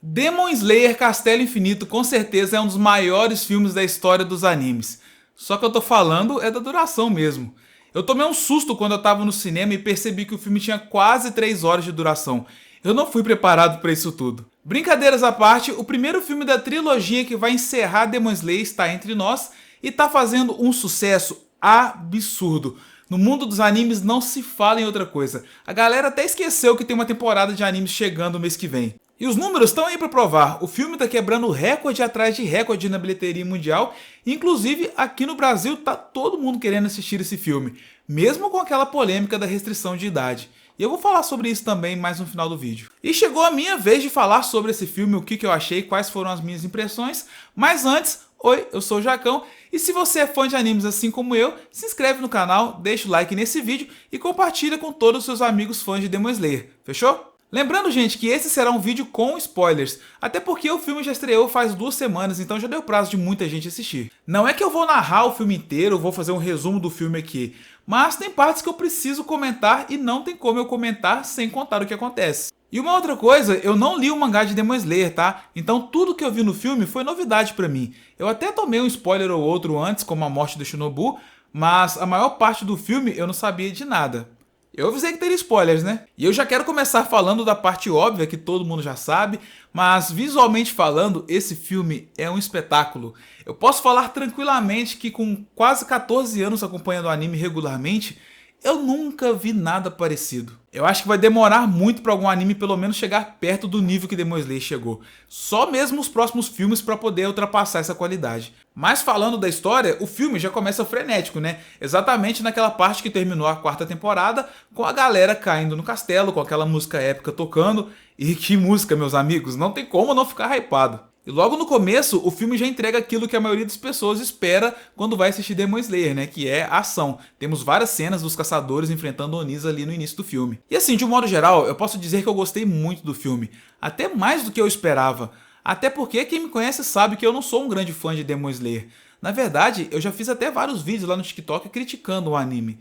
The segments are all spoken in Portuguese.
Demon Slayer Castelo Infinito com certeza é um dos maiores filmes da história dos animes. Só que eu tô falando é da duração mesmo. Eu tomei um susto quando eu tava no cinema e percebi que o filme tinha quase 3 horas de duração. Eu não fui preparado para isso tudo. Brincadeiras à parte, o primeiro filme da trilogia que vai encerrar Demon Slayer está entre nós e tá fazendo um sucesso absurdo. No mundo dos animes não se fala em outra coisa. A galera até esqueceu que tem uma temporada de animes chegando no mês que vem. E os números estão aí para provar. O filme tá quebrando recorde atrás de recorde na bilheteria mundial. Inclusive, aqui no Brasil tá todo mundo querendo assistir esse filme, mesmo com aquela polêmica da restrição de idade. E eu vou falar sobre isso também mais no final do vídeo. E chegou a minha vez de falar sobre esse filme, o que eu achei, quais foram as minhas impressões. Mas antes, oi, eu sou o Jacão. E se você é fã de animes assim como eu, se inscreve no canal, deixa o like nesse vídeo e compartilha com todos os seus amigos fãs de Demon Slayer, fechou? Lembrando, gente, que esse será um vídeo com spoilers, até porque o filme já estreou faz 2 semanas, então já deu prazo de muita gente assistir. Não é que eu vou narrar o filme inteiro, vou fazer um resumo do filme aqui, mas tem partes que eu preciso comentar e não tem como eu comentar sem contar o que acontece. E uma outra coisa, eu não li o mangá de Demon Slayer, tá? Então tudo que eu vi no filme foi novidade pra mim. Eu até tomei um spoiler ou outro antes, como a morte do Shinobu, mas a maior parte do filme eu não sabia de nada. Eu avisei que teria spoilers, né? E eu já quero começar falando da parte óbvia que todo mundo já sabe, mas visualmente falando, esse filme é um espetáculo. Eu posso falar tranquilamente que com quase 14 anos acompanhando o anime regularmente, eu nunca vi nada parecido. Eu acho que vai demorar muito para algum anime pelo menos chegar perto do nível que Demon Slayer chegou. Só mesmo os próximos filmes para poder ultrapassar essa qualidade. Mas falando da história, o filme já começa frenético, né? Exatamente naquela parte que terminou a 4ª temporada, com a galera caindo no castelo, com aquela música épica tocando. E que música, meus amigos, não tem como não ficar hypado. E logo no começo, o filme já entrega aquilo que a maioria das pessoas espera quando vai assistir Demon Slayer, né? Que é a ação. Temos várias cenas dos caçadores enfrentando Onis ali no início do filme. E assim, de um modo geral, eu posso dizer que eu gostei muito do filme. Até mais do que eu esperava. Até porque quem me conhece sabe que eu não sou um grande fã de Demon Slayer. Na verdade, eu já fiz até vários vídeos lá no TikTok criticando o anime.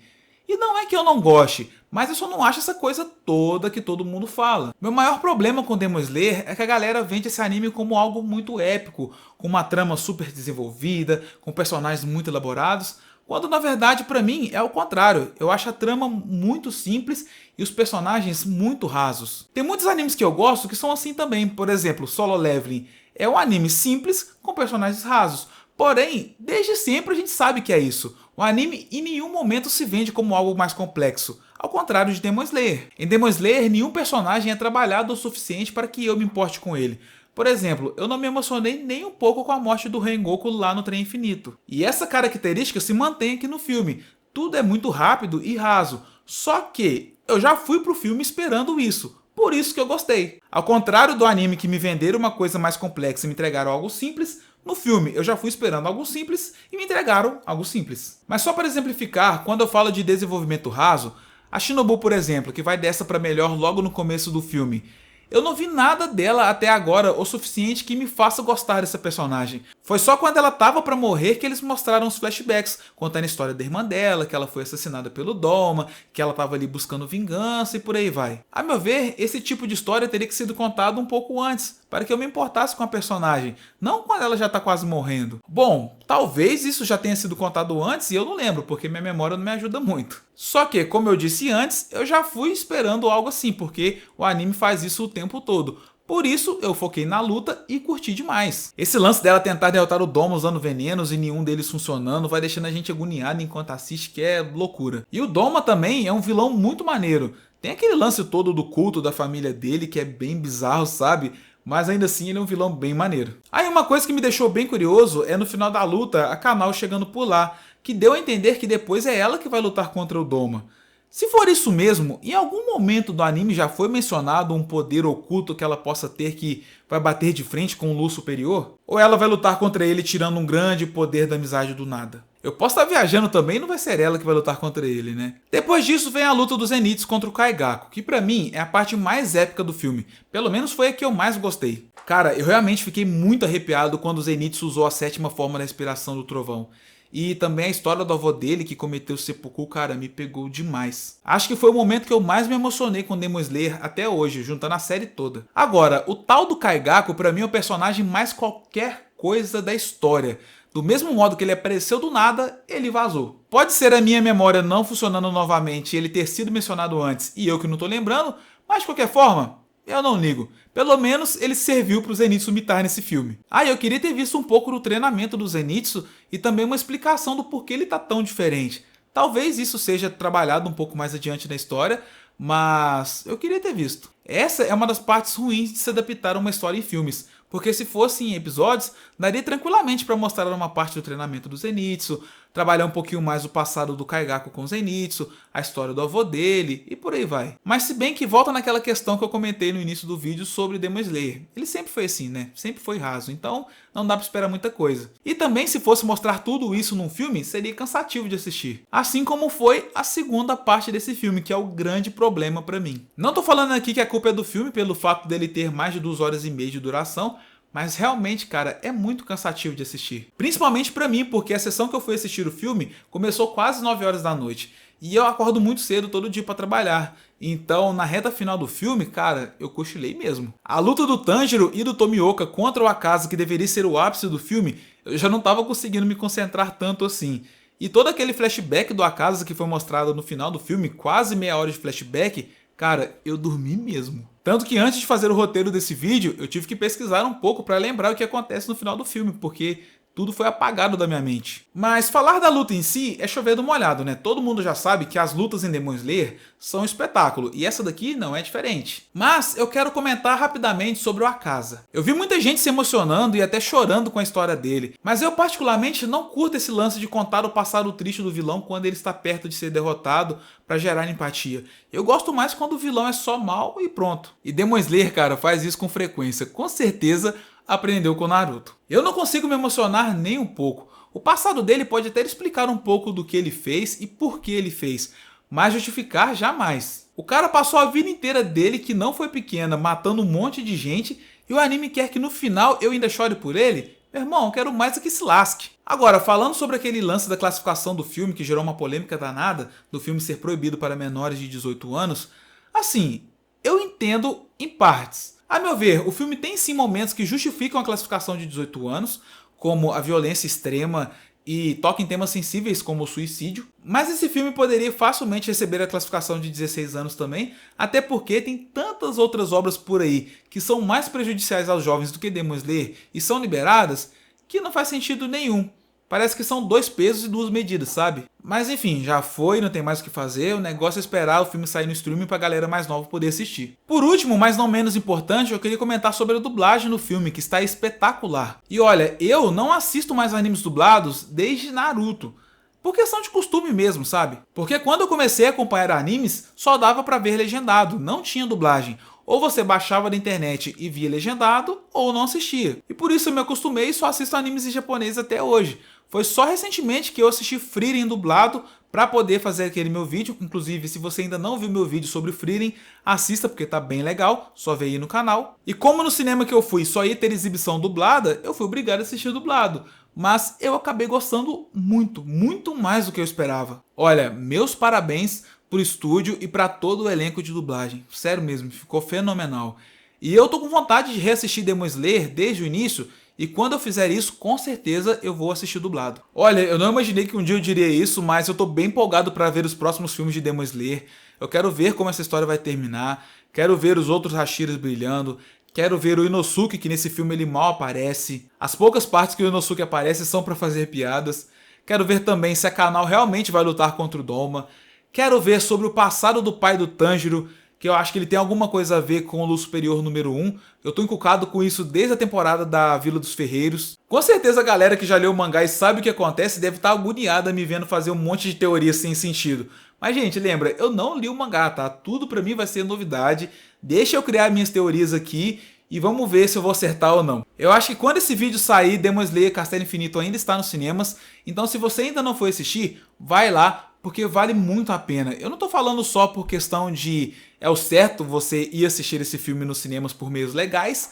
E não é que eu não goste, mas eu só não acho essa coisa toda que todo mundo fala. Meu maior problema com Demon Slayer é que a galera vende esse anime como algo muito épico, com uma trama super desenvolvida, com personagens muito elaborados, quando na verdade pra mim é o contrário. Eu acho a trama muito simples e os personagens muito rasos. Tem muitos animes que eu gosto que são assim também, por exemplo, Solo Leveling é um anime simples com personagens rasos. Porém, desde sempre a gente sabe que é isso. O anime em nenhum momento se vende como algo mais complexo, ao contrário de Demon Slayer. Em Demon Slayer, nenhum personagem é trabalhado o suficiente para que eu me importe com ele. Por exemplo, eu não me emocionei nem um pouco com a morte do Rengoku lá no Trem Infinito. E essa característica se mantém aqui no filme. Tudo é muito rápido e raso. Só que eu já fui pro filme esperando isso. Por isso que eu gostei. Ao contrário do anime que me venderam uma coisa mais complexa e me entregaram algo simples, no filme eu já fui esperando algo simples e me entregaram algo simples. Mas só para exemplificar, quando eu falo de desenvolvimento raso, a Shinobu, por exemplo, que vai dessa para melhor logo no começo do filme, eu não vi nada dela até agora o suficiente que me faça gostar dessa personagem. Foi só quando ela tava pra morrer que eles mostraram os flashbacks, contando a história da irmã dela, que ela foi assassinada pelo Doma, que ela tava ali buscando vingança e por aí vai. A meu ver, esse tipo de história teria que sido contado um pouco antes, para que eu me importasse com a personagem, não quando ela já tá quase morrendo. Bom, talvez isso já tenha sido contado antes e eu não lembro, porque minha memória não me ajuda muito. Só que, como eu disse antes, eu já fui esperando algo assim, porque o anime faz isso o tempo todo. Por isso, eu foquei na luta e curti demais. Esse lance dela tentar derrotar o Doma usando venenos e nenhum deles funcionando vai deixando a gente agoniado enquanto assiste, que é loucura. E o Doma também é um vilão muito maneiro. Tem aquele lance todo do culto da família dele, que é bem bizarro, sabe? Mas ainda assim ele é um vilão bem maneiro. Aí uma coisa que me deixou bem curioso é no final da luta a Kanao chegando por lá, que deu a entender que depois é ela que vai lutar contra o Doma. Se for isso mesmo, em algum momento do anime já foi mencionado um poder oculto que ela possa ter que vai bater de frente com um Lu superior? Ou ela vai lutar contra ele tirando um grande poder da amizade do nada? Eu posso estar viajando também, não vai ser ela que vai lutar contra ele, né? Depois disso vem a luta dos Zeniths contra o Kaigaku, que pra mim é a parte mais épica do filme. Pelo menos foi a que eu mais gostei. Cara, eu realmente fiquei muito arrepiado quando o Zeniths usou a 7ª forma da inspiração do trovão. E também a história do avô dele que cometeu seppuku, cara, me pegou demais. Acho que foi o momento que eu mais me emocionei com Demon Slayer até hoje, juntando a série toda. Agora, o tal do Kaigaku pra mim é o personagem mais qualquer coisa da história. Do mesmo modo que ele apareceu do nada, ele vazou. Pode ser a minha memória não funcionando novamente e ele ter sido mencionado antes e eu que não tô lembrando, mas de qualquer forma, eu não ligo. Pelo menos ele serviu pro Zenitsu mitar nesse filme. Ah, eu queria ter visto um pouco do treinamento do Zenitsu e também uma explicação do porquê ele tá tão diferente. Talvez isso seja trabalhado um pouco mais adiante na história, mas eu queria ter visto. Essa é uma das partes ruins de se adaptar a uma história em filmes, porque se fosse em episódios, daria tranquilamente para mostrar uma parte do treinamento do Zenitsu, trabalhar um pouquinho mais o passado do Kaigaku com o Zenitsu, a história do avô dele e por aí vai. Mas se bem que volta naquela questão que eu comentei no início do vídeo sobre Demon Slayer. Ele sempre foi assim, né? Sempre foi raso, então não dá pra esperar muita coisa. E também se fosse mostrar tudo isso num filme, seria cansativo de assistir. Assim como foi a segunda parte desse filme, que é o grande problema pra mim. Não tô falando aqui que a culpa é do filme pelo fato dele ter mais de 2 horas e meia de duração, mas realmente, cara, é muito cansativo de assistir. Principalmente pra mim, porque a sessão que eu fui assistir o filme começou quase 9 horas da noite. E eu acordo muito cedo todo dia pra trabalhar. Então, na reta final do filme, cara, eu cochilei mesmo. A luta do Tanjiro e do Tomioka contra o Akaza, que deveria ser o ápice do filme, eu já não tava conseguindo me concentrar tanto assim. E todo aquele flashback do Akaza que foi mostrado no final do filme, quase meia hora de flashback, cara, eu dormi mesmo. Tanto que antes de fazer o roteiro desse vídeo, eu tive que pesquisar um pouco para lembrar o que acontece no final do filme, porque tudo foi apagado da minha mente. Mas falar da luta em si é chover do molhado, né? Todo mundo já sabe que as lutas em Demon Slayer são um espetáculo, e essa daqui não é diferente. Mas eu quero comentar rapidamente sobre o Akaza. Eu vi muita gente se emocionando e até chorando com a história dele, mas eu particularmente não curto esse lance de contar o passado triste do vilão quando ele está perto de ser derrotado para gerar empatia. Eu gosto mais quando o vilão é só mal e pronto. E Demon Slayer, cara, faz isso com frequência. Com certeza aprendeu com Naruto. Eu não consigo me emocionar nem um pouco. O passado dele pode até explicar um pouco do que ele fez e por que ele fez, mas justificar jamais. O cara passou a vida inteira dele, que não foi pequena, matando um monte de gente, e o anime quer que no final eu ainda chore por ele? Meu irmão, eu quero mais é que se lasque. Agora, falando sobre aquele lance da classificação do filme, que gerou uma polêmica danada, do filme ser proibido para menores de 18 anos, assim, eu entendo em partes. A meu ver, o filme tem sim momentos que justificam a classificação de 18 anos, como a violência extrema e toca em temas sensíveis como o suicídio, mas esse filme poderia facilmente receber a classificação de 16 anos também, até porque tem tantas outras obras por aí que são mais prejudiciais aos jovens do que Demon Slayer e são liberadas, que não faz sentido nenhum. Parece que são 2 pesos e 2 medidas, sabe? Mas enfim, já foi, não tem mais o que fazer, o negócio é esperar o filme sair no streaming pra galera mais nova poder assistir. Por último, mas não menos importante, eu queria comentar sobre a dublagem no filme, que está espetacular. E olha, eu não assisto mais animes dublados desde Naruto. Por questão de costume mesmo, sabe? Porque quando eu comecei a acompanhar animes, só dava pra ver legendado, não tinha dublagem. Ou você baixava da internet e via legendado, ou não assistia. E por isso eu me acostumei e só assisto animes em japonês até hoje. Foi só recentemente que eu assisti Frieren dublado para poder fazer aquele meu vídeo. Inclusive, se você ainda não viu meu vídeo sobre Frieren, assista porque tá bem legal, só vê aí no canal. E como no cinema que eu fui só ia ter exibição dublada, eu fui obrigado a assistir dublado. Mas eu acabei gostando muito, muito mais do que eu esperava. Olha, meus parabéns pro estúdio e para todo o elenco de dublagem. Sério mesmo, ficou fenomenal. E eu tô com vontade de reassistir Demon Slayer desde o início, e quando eu fizer isso, com certeza eu vou assistir dublado. Olha, eu não imaginei que um dia eu diria isso, mas eu tô bem empolgado para ver os próximos filmes de Demon Slayer. Eu quero ver como essa história vai terminar, quero ver os outros Hashiras brilhando, quero ver o Inosuke, que nesse filme ele mal aparece. As poucas partes que o Inosuke aparece são para fazer piadas. Quero ver também se a Kanao realmente vai lutar contra o Doma. Quero ver sobre o passado do pai do Tanjiro, que eu acho que ele tem alguma coisa a ver com o Luz Superior número 1. Eu tô encucado com isso desde a temporada da Vila dos Ferreiros. Com certeza a galera que já leu o mangá e sabe o que acontece deve estar agoniada me vendo fazer um monte de teorias sem sentido. Mas gente, lembra, eu não li o mangá, tá? Tudo pra mim vai ser novidade. Deixa eu criar minhas teorias aqui e vamos ver se eu vou acertar ou não. Eu acho que quando esse vídeo sair, Demon Slayer Castelo Infinito ainda está nos cinemas. Então se você ainda não foi assistir, vai lá, porque vale muito a pena. Eu não tô falando só por questão de é o certo você ir assistir esse filme nos cinemas por meios legais,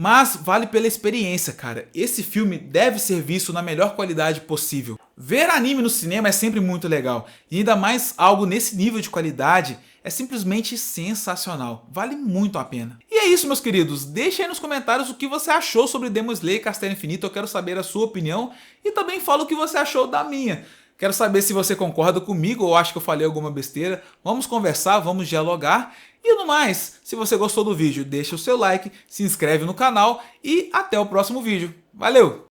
mas vale pela experiência, cara. Esse filme deve ser visto na melhor qualidade possível. Ver anime no cinema é sempre muito legal, e ainda mais algo nesse nível de qualidade é simplesmente sensacional, vale muito a pena. E é isso, meus queridos, deixa aí nos comentários o que você achou sobre Demon Slayer Castelo Infinito, eu quero saber a sua opinião e também fala o que você achou da minha. Quero saber se você concorda comigo ou acha que eu falei alguma besteira, vamos conversar, vamos dialogar. E no mais, se você gostou do vídeo, deixa o seu like, se inscreve no canal e até o próximo vídeo. Valeu!